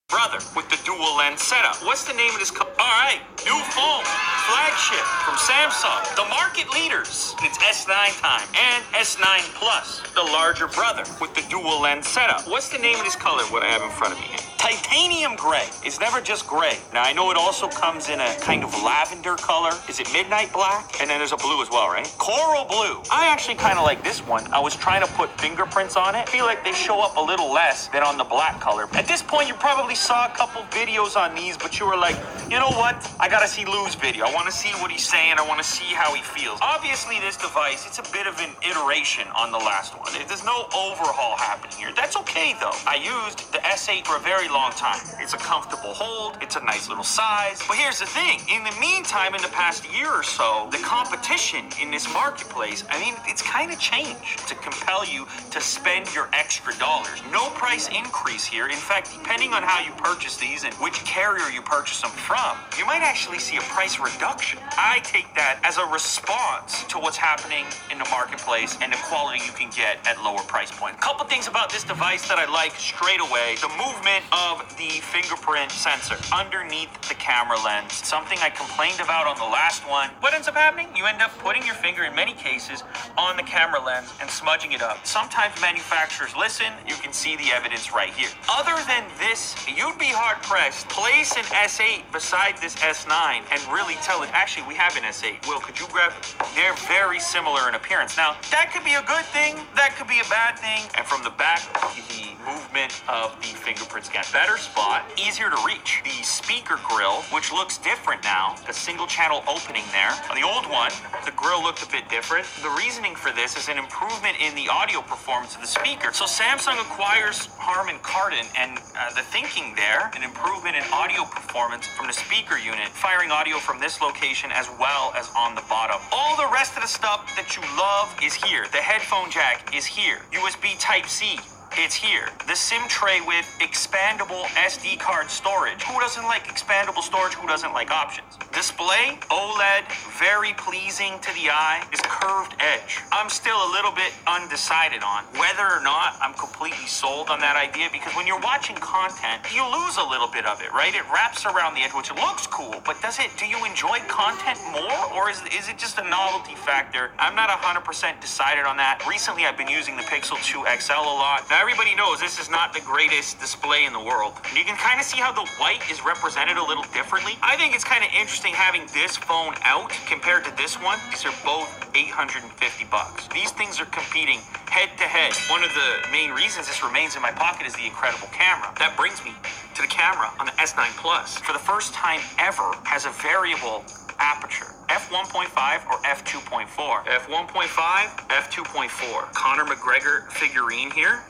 brother with the dual lens setup. What's the name of this All right, new phone, flagship from Samsung, the market leaders. It's S9 time and S9 Plus, the larger brother with the dual lens setup. What's the name of this color? What I have in front of me here? Titanium gray. It's never just gray. Now I know it also comes in a kind of lavender color. Is it midnight black? And then there's a blue as well, right? Coral blue. I actually kind of like this one. I was trying to put fingerprints on it. I feel like they show up a little less than on the black color. At this point, you probably saw a couple videos on these, but you were like, you know what? I gotta see Lou's video. I want to see what he's saying. I want to see how he feels. Obviously, this device, it's a bit of an iteration on the last one. There's no overhaul happening here. That's okay, though. I used the S8 for a very long time. It's a comfortable hold. It's a nice little size. But here's the thing. In the meantime, in the past year or so, the competition in this marketplace, I mean, it's kind of changed to compel you to spend your extra dollars. No price increase here. In fact, depending on how you purchase these and which carrier you purchase them from, you might actually see a price reduction. I take that as a response to what's happening in the marketplace and the quality you can get at lower price points. A couple things about this device that I like straight away. The movement of the fingerprint sensor underneath the camera lens. Something I complained about on the last one. What ends up happening? You end up putting your finger, in many cases, on the camera lens and smudging it up. Sometimes manufacturers listen. You can see the evidence right here. Other than this, you'd be hard-pressed. Place an S8 beside this S9 and really tell it, actually, we have an S8. Will, could you grab it? They're very similar in appearance. Now, that could be a good thing. That could be a bad thing. And from the back, the movement of the fingerprint scan. Better spot, easier to reach. The speaker grill, which looks different now, a single channel opening there. On the old one, the grill looked a bit different. The reasoning for this is an improvement in the audio performance of the speaker. So Samsung acquires Harman Kardon, and the thinking there, an improvement in audio performance from the speaker unit, firing audio from this location as well as on the bottom. All the rest of the stuff that you love is here. The headphone jack is here. USB Type-C. It's here. The SIM tray with expandable SD card storage. Who doesn't like expandable storage? Who doesn't like options? Display, OLED, very pleasing to the eye. This curved edge. I'm still a little bit undecided on whether or not I'm completely sold on that idea, because when you're watching content, you lose a little bit of it, right? It wraps around the edge, which looks cool, but do you enjoy content more, or is it just a novelty factor? I'm not 100% decided on that. Recently, I've been using the Pixel 2 XL a lot. Now, everybody knows this is not the greatest display in the world. And you can kind of see how the white is represented a little differently. I think it's kind of interesting having this phone out compared to this one. These are both $850. These things are competing head to head. One of the main reasons this remains in my pocket is the incredible camera. That brings me to the camera on the S9 Plus. For the first time ever, has a variable aperture. f1.5 or f2.4. f1.5, f2.4. Conor McGregor figurine here.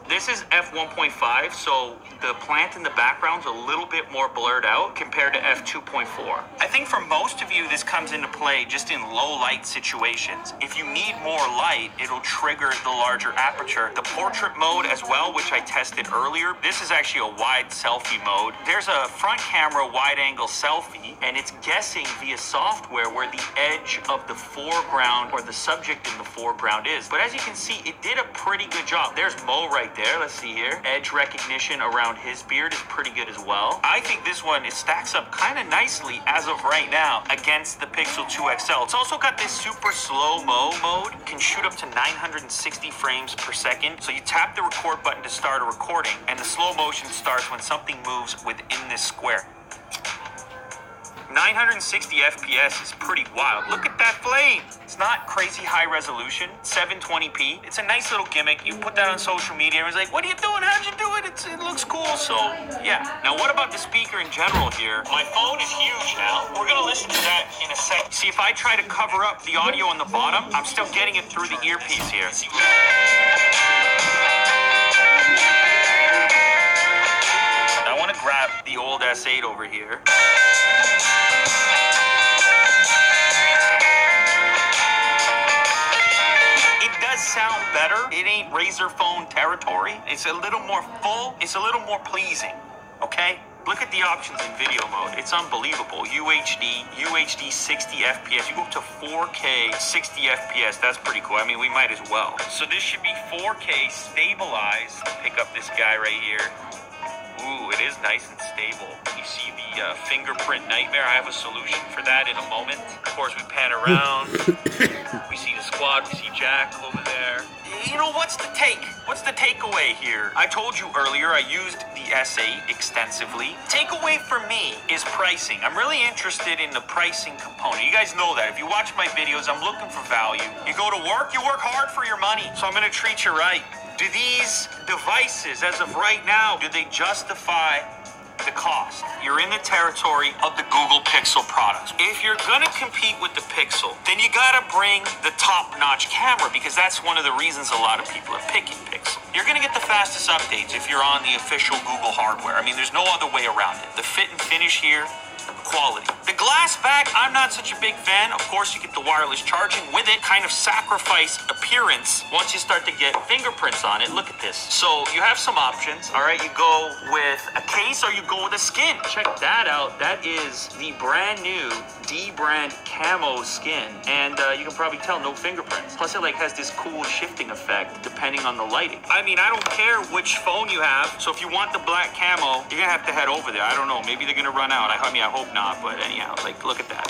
This is f1.5, so the plant in the background's a little bit more blurred out compared to f2.4. I think for most of you, this comes into play just in low light situations. If you need more light, it'll trigger the larger aperture. The portrait mode as well, which I tested earlier, this is actually a wide selfie mode. There's a front camera wide angle selfie, and it's guessing via software where the edge of the foreground or the subject in the foreground is. But as you can see, it did a pretty good job. There's Mo right there. Let's see here. Edge recognition around his beard is pretty good as well. I think this one, it stacks up kind of nicely as of right now against the Pixel 2 XL. It's also got this super slow-mo mode. Can shoot up to 960 frames per second. So you tap the record button to start a recording, and the slow motion starts when something moves within this square. 960 FPS is pretty wild. Look at that flame. It's not crazy high resolution, 720p. It's a nice little gimmick. You put that on social media, and it's like, what are you doing? How'd you do it? It looks cool. So, yeah. Now, what about the speaker in general here? My phone is huge now. We're going to listen to that in a second. See, if I try to cover up the audio on the bottom, I'm still getting it through the earpiece here. I want to grab the old S8 over here. Sound better. It ain't Razer phone territory. It's a little more full. It's a little more pleasing. Okay? Look at the options in video mode. It's unbelievable. UHD 60 FPS. You go up to 4K 60 FPS. That's pretty cool. I mean, we might as well. So this should be 4K stabilized. Pick up this guy right here. Ooh, it is nice and stable. You see the fingerprint nightmare. I have a solution for that in a moment. Of course, we pan around. We see the squad. We see Jack over there. You know, what's the take? What's the takeaway here? I told you earlier I used the S8 extensively. Takeaway for me is pricing. I'm really interested in the pricing component. You guys know that. If you watch my videos, I'm looking for value. You go to work, you work hard for your money. So I'm going to treat you right. Do these devices, as of right now, do they justify the cost? You're in the territory of the Google Pixel products. If you're gonna compete with the Pixel, then you gotta bring the top-notch camera, because that's one of the reasons a lot of people are picking Pixel. You're gonna get the fastest updates if you're on the official Google hardware. I mean, there's no other way around it. The fit and finish here, quality. The glass back, I'm not such a big fan. Of course, you get the wireless charging with it, kind of sacrifice appearance once you start to get fingerprints on it. Look at this. So you have some options. All right, you go with a case or you go with a skin. Check that out. That is the brand new D brand camo skin, and you can probably tell no fingerprints. Plus, it like has this cool shifting effect depending on the lighting. I mean, I don't care which phone you have. So if you want the black camo, you're gonna have to head over there. I don't know. Maybe they're gonna run out. I hope not, but anyhow, like, look at that.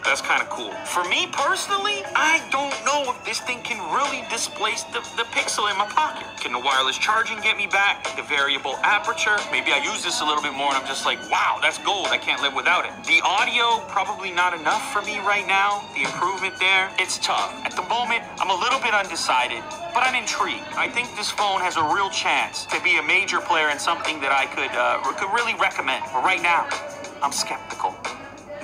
That's kind of cool. For me personally, I don't know if this thing can really displace the Pixel in my pocket. Can the wireless charging get me back? The variable aperture? Maybe I use this a little bit more and I'm just like, wow, that's gold. I can't live without it. The audio, probably not enough for me right now. The improvement there, it's tough. At the moment, I'm a little bit undecided, but I'm intrigued. I think this phone has a real chance to be a major player in something that I could really recommend. But right now, I'm skeptical.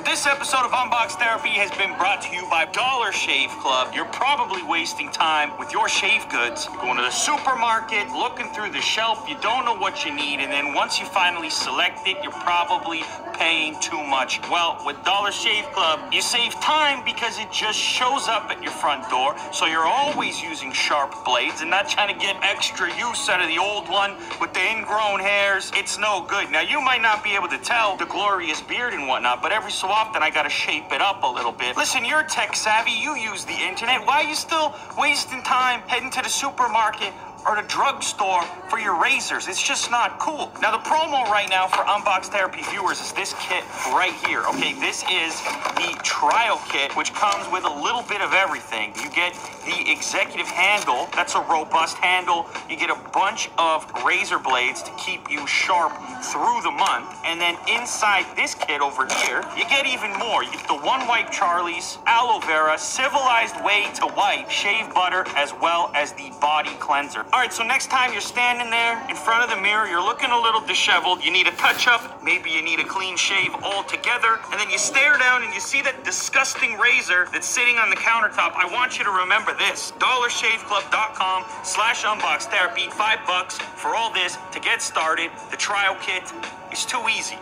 This episode of Unbox Therapy has been brought to you by Dollar Shave Club. You're probably wasting time with your shave goods. You're going to the supermarket, looking through the shelf, you don't know what you need, and then once you finally select it, you're probably paying too much. Well, with Dollar Shave Club, you save time because it just shows up at your front door, so you're always using sharp blades and not trying to get extra use out of the old one with the ingrown hairs. It's no good. Now, you might not be able to tell the glorious beard and whatnot, but every so often I gotta shape it up a little bit. Listen, you're tech savvy, you use the internet. Why are you still wasting time heading to the supermarket or the drugstore for your razors? It's just not cool. Now, the promo right now for Unbox Therapy viewers is this kit right here, okay? This is the trial kit, which comes with a little bit of everything. You get the executive handle. That's a robust handle. You get a bunch of razor blades to keep you sharp through the month. And then inside this kit over here, you get even more. You get the One Wipe Charlie's, aloe vera, civilized way to wipe, shave butter, as well as the body cleanser. All right, so next time you're standing there in front of the mirror, you're looking a little disheveled, you need a touch-up, maybe you need a clean shave altogether, and then you stare down and you see that disgusting razor that's sitting on the countertop. I want you to remember this. DollarShaveClub.com/unboxtherapy, $5 for all this to get started. The trial kit is too easy.